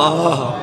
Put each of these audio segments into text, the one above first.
Allah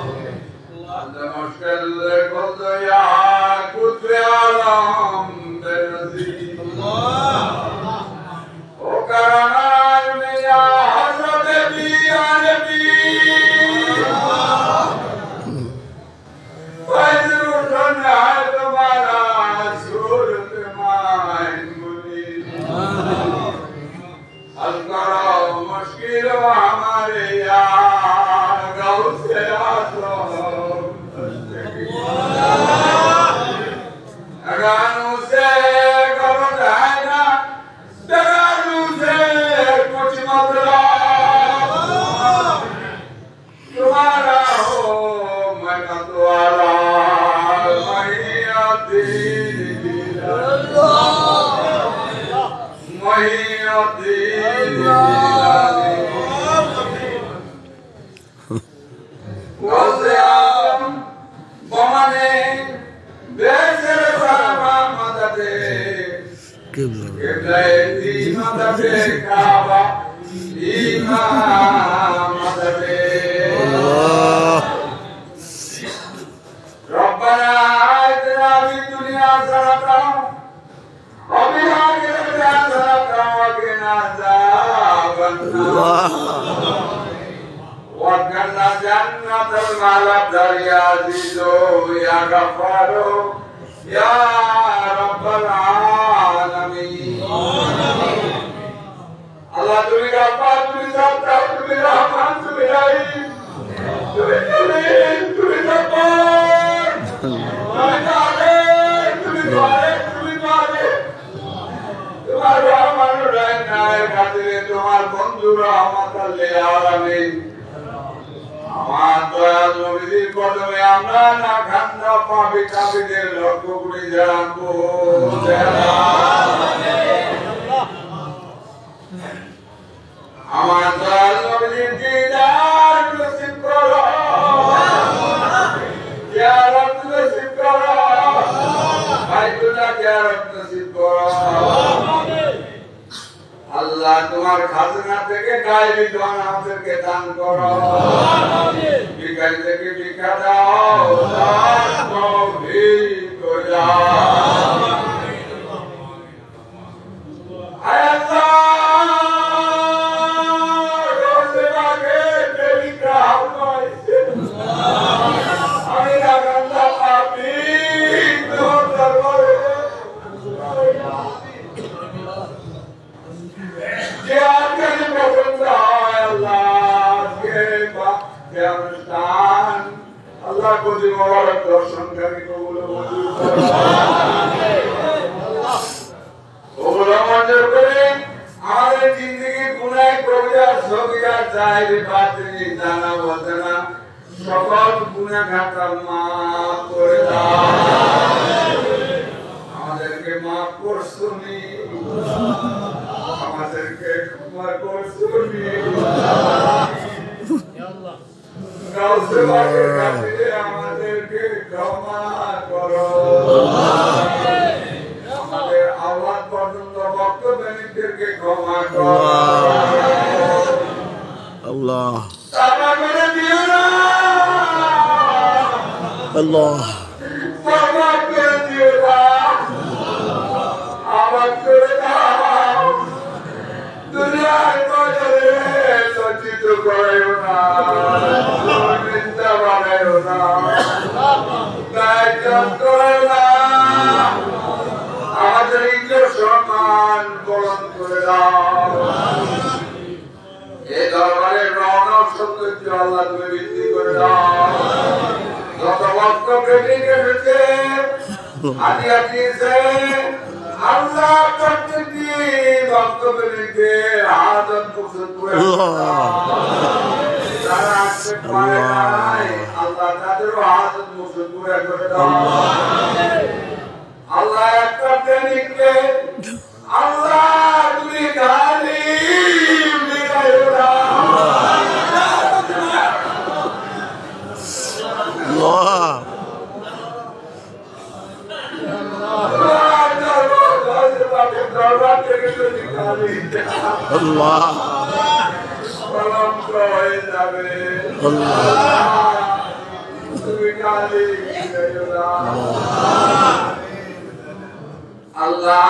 আল্লাহ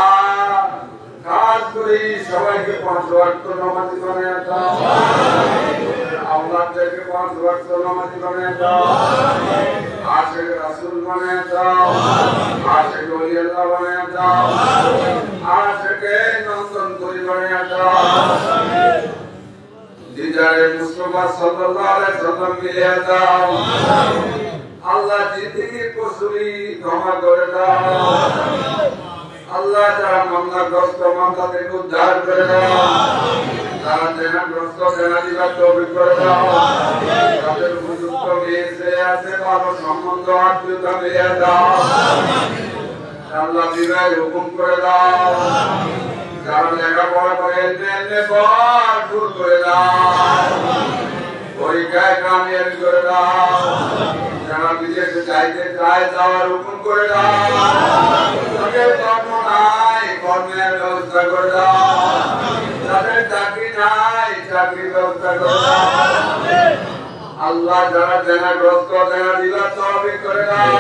কাজ করি সবাইকে 5 ওয়াক্ত নামাজি বানায় দাও আওলাদদেরকে 5 ওয়াক্ত নামাজি বানায় দাও আশিক রাসূল বানায় দাও আশিক ওলি আল্লাহ বানায় দাও আশিক নন্দন করি বানায় দাও দিদারে মুস্তাফা সাল্লাল্লাহু আলাইহি সাল্লাম মিলিয়ে দাও আল্লাহ জিন্দেগির কসুরি ক্ষমা করে দাও আল্লাহ যারা মামলাগ্রস্ত মামলা থেকে উদ্ধার করে দাও যারা জেনাগ্রস্ত জেনা দিবার তৌফিক করে দাও তাদের উপযুক্ত মেয়ে আছে ভালো সম্বন্ধ আত্মীয়তা মিলিয়ে দাও আল্লাহ বিবাহের হুকুম করে দাও যারা লেখাপড়া করে এলমে ভরপুর করে দাও পরীক্ষায় কামিয়াবি করে দাও যারা বিদেশে যাইতে চায় যাওয়ার হুকুম করে দাও যাদের কর্ম নাই কর্মের ব্যবস্থা করে দাও যাদের চাকরি নাই চাকরির ব্যবস্থা করে দাও আল্লাহ যারা জেনাগ্রস্ত জেনা দিবার তৌফিক করে দাও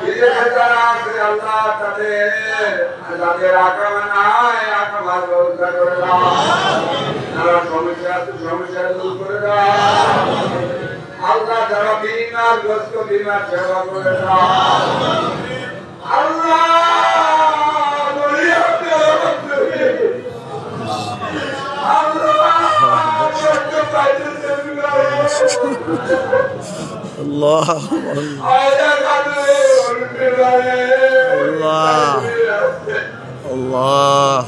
বিদেশে যারা আছে আল্লাহ তাদের আকামা নাই আকামার ব্যবস্থা করে দাও যারা সমস্যা আছে সমস্যা দূর করে দাও আল্লাহ যারা বিমারগ্রস্ত বিমার সেবা করে দাও আল্লাহ Allah Allah Allah